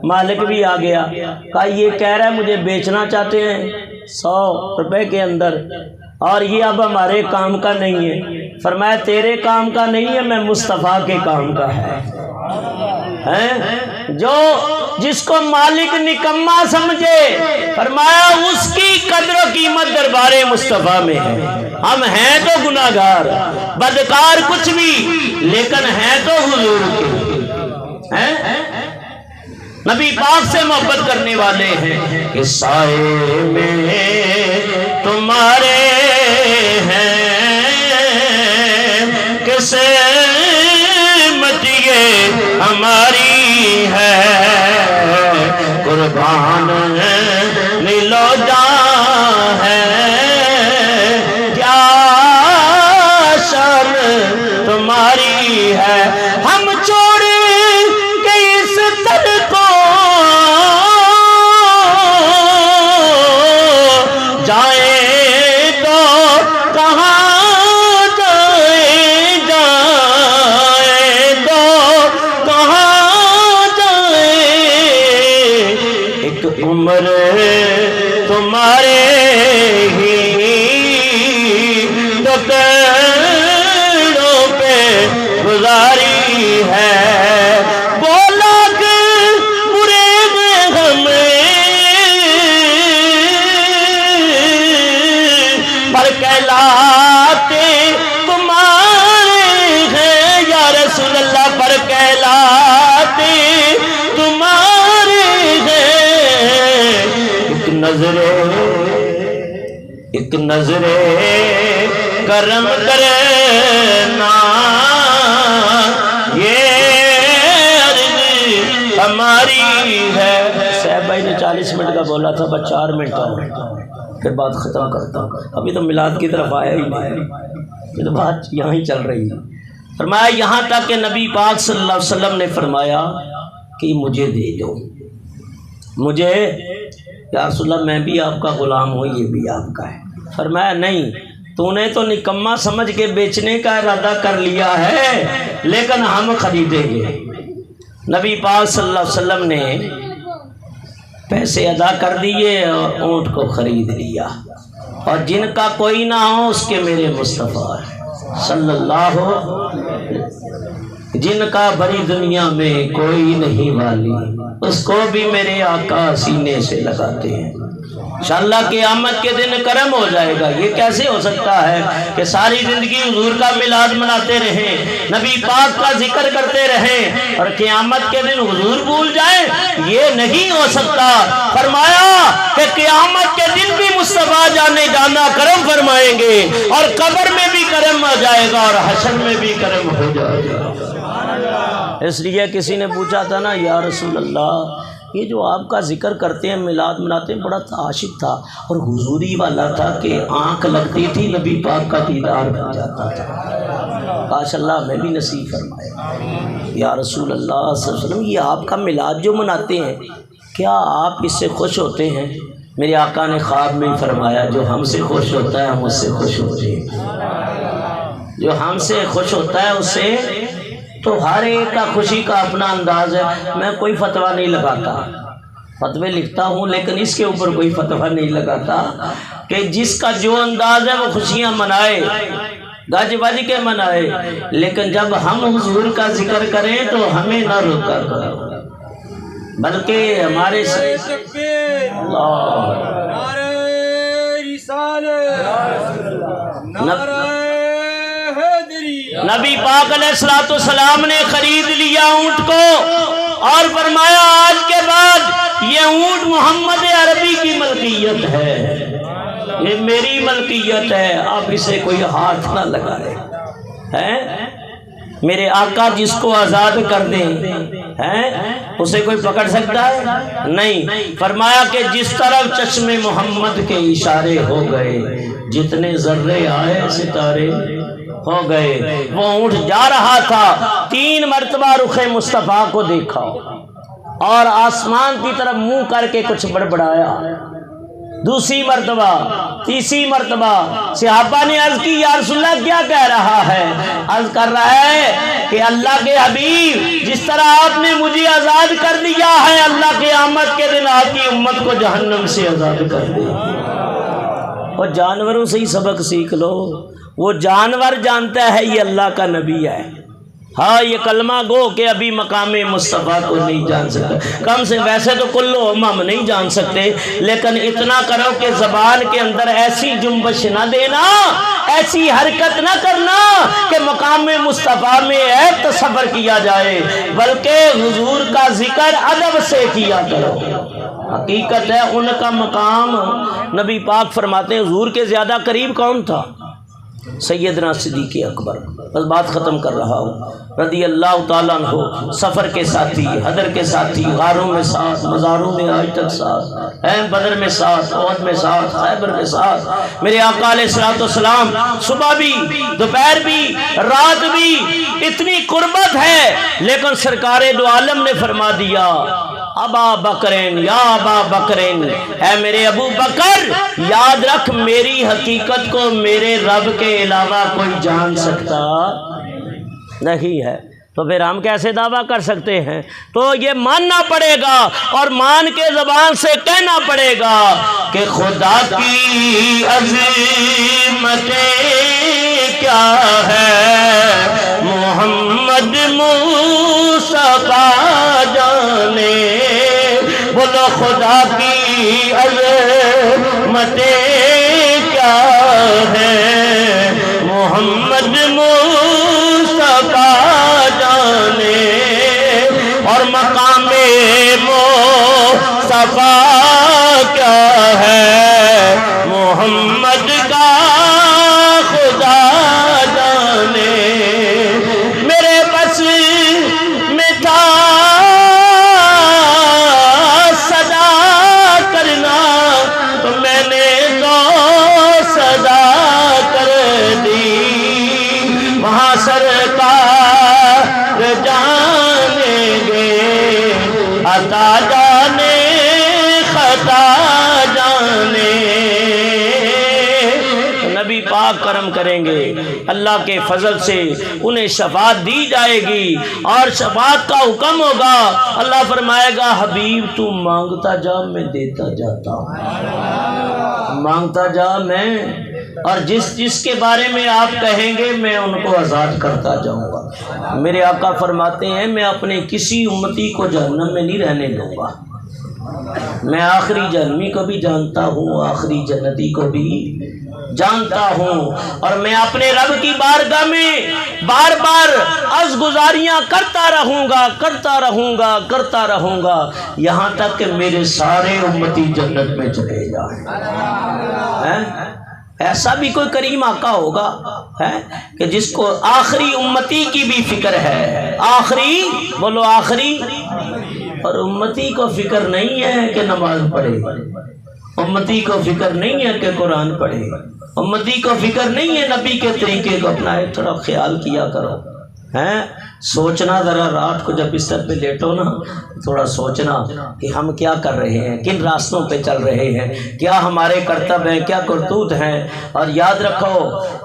Speaker 2: مالک بھی آ گیا، کہا یہ کہہ رہا ہے مجھے بیچنا چاہتے ہیں 100 روپے کے اندر، اور یہ اب ہمارے کام کا نہیں ہے۔ فرمایا تیرے کام کا نہیں ہے، میں مصطفیٰ کے کام کا ہے۔ جو جس کو مالک نکما سمجھے، فرمایا اس کی قدر و قیمت دربار مصطفیٰ میں ہے۔ ہم ہیں تو گناہگار، بدکار کچھ بھی، لیکن ہیں تو حضور کے، نبی پاک سے محبت کرنے والے ہیں کہ سائے میں تمہارے ہیں کسے مٹیے ہماری ہے، قربان نیلو جان ہے، کیا شان تمہاری ہے۔ ہم چھوڑ کے اس تن کو جائیں تو کہاں جائیں، جائیں تو کہاں جائیں، ایک عمر تمہارے ہی ٹکڑوں پہ گزاری ہے، بولا کہ برے میں ہمیں پر کہلاتے تمہارے ہیں یا رسول اللہ، پر کہلاتے تمہارے ہیں، ایک نظر کرم کرنا، یہ عرض ہماری ہے۔ صاحب بھائی نے 40 منٹ کا بولا تھا، بس 4 منٹ پھر بات ختم کرتا ہوں۔ ابھی تو میلاد کی طرف آیا ہی نہیں، یہ تو بات یہاں ہی چل رہی ہے۔ فرمایا یہاں تک کہ نبی پاک صلی اللہ علیہ وسلم نے فرمایا کہ مجھے دے دو، مجھے، یا رسول اللہ میں بھی آپ کا غلام ہوں، یہ بھی آپ کا ہے۔ فرمایا نہیں، تو نے تو نکما سمجھ کے بیچنے کا ارادہ کر لیا ہے، لیکن ہم خریدیں گے۔ نبی پاک صلی اللہ علیہ وسلم نے پیسے ادا کر دیے اور اونٹ کو خرید لیا، اور جن کا کوئی نہ ہو اس کے میرے مصطفیٰ صلی اللہ علیہ وسلم، جن کا بڑی دنیا میں کوئی نہیں والی، اس کو بھی میرے آقا سینے سے لگاتے ہیں۔ انشاءاللہ قیامت کے دن کرم ہو جائے گا۔ یہ کیسے ہو سکتا ہے کہ ساری زندگی حضور کا میلاد مناتے رہیں، نبی پاک کا ذکر کرتے رہیں، اور قیامت کے دن حضور بھول جائیں؟ یہ نہیں ہو سکتا۔ فرمایا کہ قیامت کے دن بھی مصطفیٰ جانے جانا کرم فرمائیں گے، اور قبر میں بھی کرم آ جائے گا، اور حشر میں بھی کرم ہو جائے گا۔ اس لیے کسی نے پوچھا تھا نا، یا رسول اللہ یہ جو آپ کا ذکر کرتے ہیں، میلاد مناتے ہیں، بڑا عاشق تھا اور حضوری والا تھا کہ آنکھ لگتی تھی نبی پاک کا دیدار بن جاتا تھا، کاش اللہ میں بھی نصیب فرمائے۔ یا رسول اللہ صلی اللہ علیہ وسلم یہ آپ کا میلاد جو مناتے ہیں، کیا آپ اس سے خوش ہوتے ہیں؟ میرے آقا نے خواب میں فرمایا جو ہم سے خوش ہوتا ہے ہم اس سے خوش ہوتے ہیں، جو ہم سے خوش ہوتا ہے اس سے، تو ہر ایک کا خوشی کا اپنا انداز ہے۔ میں کوئی فتویٰ نہیں لگاتا، فتوے لکھتا ہوں لیکن اس کے اوپر کوئی فتویٰ نہیں لگاتا کہ جس کا جو انداز ہے وہ خوشیاں منائے، گج بج کے منائے، لیکن جب ہم حضور کا ذکر کریں تو ہمیں نہ روکا کرو، بلکہ ہمارے نبی پاک علیہ السلام نے خرید لیا اونٹ کو، اور فرمایا آج کے بعد یہ اونٹ محمد عربی کی ملکیت ہے، یہ میری ملکیت ہے، اب اسے کوئی ہاتھ نہ لگائے۔ میرے آقا جس کو آزاد کر دیں ہیں اسے کوئی پکڑ سکتا ہے؟ نہیں۔ فرمایا کہ جس طرف چشم محمد کے اشارے ہو گئے جتنے ذرے آئے ستارے ہو گئے۔ وہ اونٹ جا رہا تھا، 3 مرتبہ رخ مصطفیٰ کو دیکھا اور آسمان کی طرف منہ کر کے کچھ بڑبڑایا، دوسری مرتبہ، تیسری مرتبہ۔ صحابہ نے عرض کی یا رسول اللہ کیا کہہ رہا ہے؟ عرض کر رہا ہے کہ اللہ کے حبیب جس طرح آپ نے مجھے آزاد کر دیا ہے، اللہ قیامت کے دن آپ کی امت کو جہنم سے آزاد کر دے۔ اور جانوروں سے ہی سبق سیکھ لو، وہ جانور جانتا ہے یہ اللہ کا نبی ہے۔ ہاں یہ کلمہ گو کہ ابھی مقام مصطفیٰ کو نہیں جان سکتا، کم سے ویسے تو کلو امم نہیں جان سکتے، لیکن اتنا کرو کہ زبان کے اندر ایسی جنبش نہ دینا، ایسی حرکت نہ کرنا کہ مقام مصطفیٰ میں عیب تصور کیا جائے، بلکہ حضور کا ذکر ادب سے کیا کرو۔ حقیقت ہے ان کا مقام، نبی پاک فرماتے ہیں حضور کے زیادہ قریب کون تھا؟ سیدنا صدیق اکبر۔ بس بات ختم کر رہا ہوں، رضی اللہ تعالیٰ عنہ، سفر کے ساتھی، حضر کے ساتھی، غاروں میں ساتھ، مزاروں میں آج تک ساتھ، بدر میں ساتھ، احد میں ساتھ، خیبر میں ساتھ، میرے آقا علیہ الصلوۃ والسلام صبح بھی دوپہر بھی رات بھی اتنی قربت ہے، لیکن سرکار دو عالم نے فرما دیا ابا بکرین یا ابا بکرین، اے میرے ابو بکر یاد رکھ میری حقیقت کو میرے رب کے علاوہ کوئی جان سکتا نہیں ہے۔ تو پھر ہم کیسے دعویٰ کر سکتے ہیں؟ تو یہ ماننا پڑے گا اور مان کے زبان سے کہنا پڑے گا کہ خدا کی عظمت کیا ہے محمد مصطفیٰ جانے، بولو خدا کی عظمت کیا ہے محمد مصطفیٰ جانے، اور مقام مصطفیٰ کیا ہے محمد کا خدا جانے۔ میرے بس میں تھا صدا کرنا تو میں نے تو صدا کر دی، وہاں سرکار جانیں گے عطا جانے خطا جانے۔ نبی پاک کرم کریں گے، اللہ کے فضل سے انہیں شفاعت دی جائے گی اور شفاعت کا حکم ہوگا۔ اللہ فرمائے گا حبیب تو مانگتا جا میں دیتا جاتا ہوں، مانگتا جا میں، اور جس جس کے بارے میں آپ کہیں گے میں ان کو آزاد کرتا جاؤں گا۔ میرے آقا فرماتے ہیں میں اپنے کسی امتی کو جہنم میں نہیں رہنے دوں گا، میں آخری جہنمی کو بھی جانتا ہوں، آخری جنتی کو بھی جانتا ہوں، اور میں اپنے رب کی بارگاہ میں بار بار عرض گزاریاں کرتا رہوں گا کرتا رہوں گا کرتا رہوں گا یہاں تک کہ میرے سارے امتی جنت میں چلے جائیں۔ ایسا بھی کوئی کریم آقا ہوگا کہ جس کو آخری امتی کی بھی فکر ہے، آخری بولو آخری، اور امتی کو فکر نہیں ہے کہ نماز پڑھے، امتی کو فکر نہیں ہے کہ قرآن پڑھے، امتی کو فکر نہیں ہے نبی کے طریقے کو اپنائے۔ تھوڑا خیال کیا کرو، سوچنا ذرا رات کو جب بستر پہ لیٹو نا، تھوڑا سوچنا کہ ہم کیا کر رہے ہیں، کن راستوں پہ چل رہے ہیں، کیا ہمارے کرتب ہیں، کیا کرتوت ہیں۔ اور یاد رکھو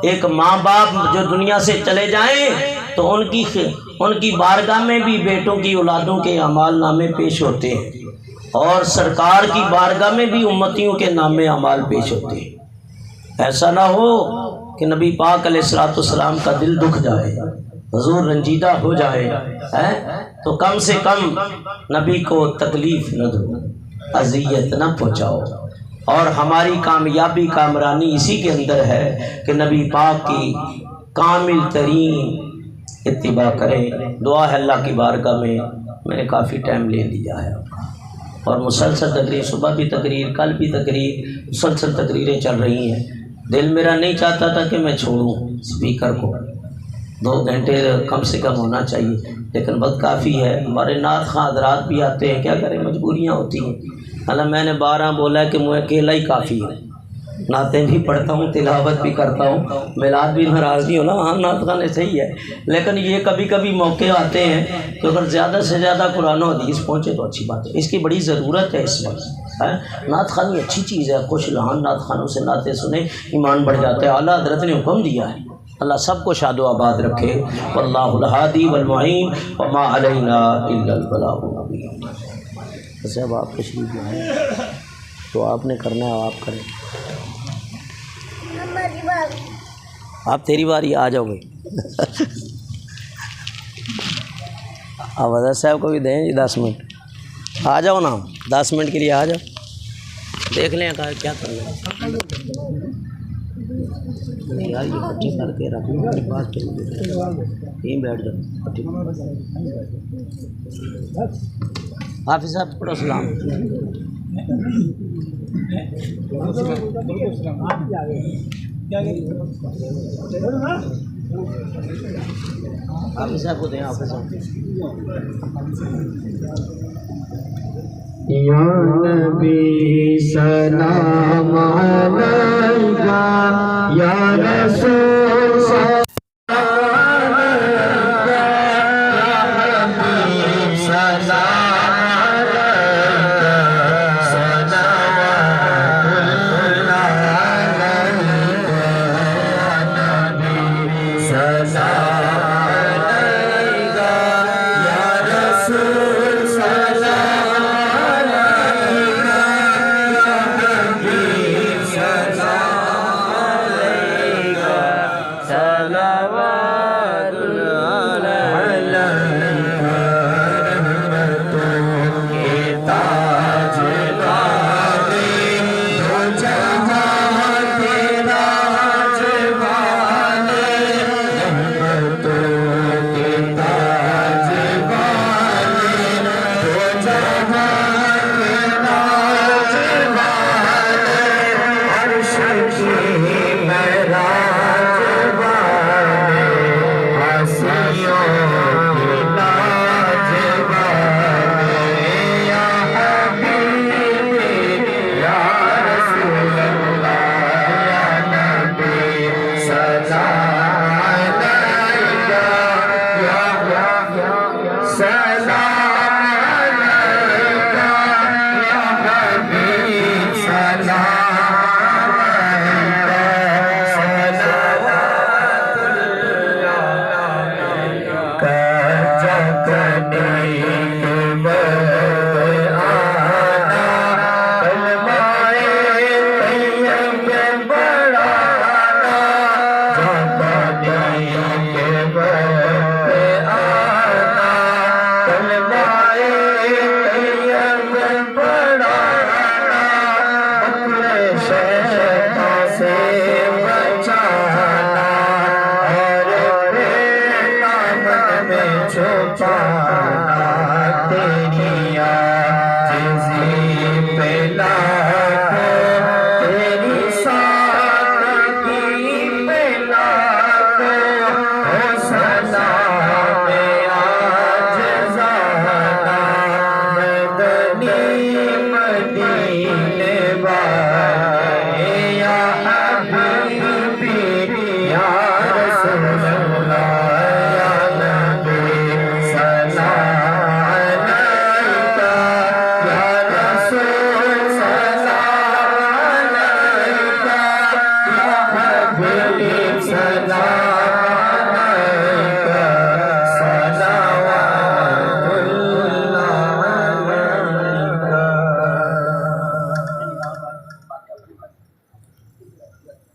Speaker 2: ایک ماں باپ جو دنیا سے چلے جائیں تو ان کی بارگاہ میں بھی بیٹوں کی اولادوں کے اعمال نامے پیش ہوتے ہیں، اور سرکار کی بارگاہ میں بھی امتیوں کے نامے اعمال پیش ہوتے ہیں۔ ایسا نہ ہو کہ نبی پاک علیہ الصلوۃ والسلام کا دل دکھ جائے، حضور رنجیدہ ہو جائے، تو کم سے کم نبی کو تکلیف نہ دو، اذیت نہ پہنچاؤ۔ اور ہماری کامیابی کامرانی اسی کے اندر ہے کہ نبی پاک کی کامل ترین اتباع کریں۔ دعا ہے اللہ کی بارگاہ میں نے کافی ٹائم لے لیا ہے، اور مسلسل تقریر، صبح بھی تقریر، کل بھی تقریر، مسلسل تقریریں چل رہی ہیں۔ دل میرا نہیں چاہتا تھا کہ میں چھوڑوں اسپیکر کو، 2 گھنٹے کم سے کم ہونا چاہیے، لیکن وقت کافی ہے۔ ہمارے نعت خواں حضرات بھی آتے ہیں، کیا کریں مجبوریاں ہوتی ہیں۔ حالانکہ میں نے 12 بولا کہ مجھے اکیلا ہی کافی ہے، نعتیں بھی پڑھتا ہوں، تلاوت بھی کرتا ہوں، میلاد بھی ناراض نہیں ہونا، ہاں نعت خوانے صحیح ہے، لیکن یہ کبھی کبھی موقع آتے ہیں کہ اگر زیادہ سے زیادہ قرآن و حدیث پہنچے تو اچھی بات ہے، اس کی بڑی ضرورت ہے اس وقت۔ نعت خوانی اچھی چیز ہے، خوش لہان نعت خوانوں سے نعتیں سنیں، ایمان بڑھ جاتا ہے، اعلیٰ حضرت نے حکم دیا ہے۔ اللہ سب کو شاد و آباد رکھے، واللہ الہادی والمعین وما علینا الا البلاغ المبین۔ صاحب آپ تشریف لائیں تو آپ نے کرنا ہے، آپ کریں، آپ تیری باری، آ جاؤ بھائی۔ آپ حضرت صاحب کو بھی دیں جی 10 منٹ، آ جاؤ نا 10 منٹ کے لیے آ جاؤ، دیکھ لیں کیا کرنا ہے یار، یہ پٹی کر کے رکھ لو میرے پاس، یہیں بیٹھ جاؤ پٹی۔ حافظ صاحب پڑھو سلام۔ حافظ صاحب کو دیں، حافظ صاحب۔
Speaker 1: یا نبی سلام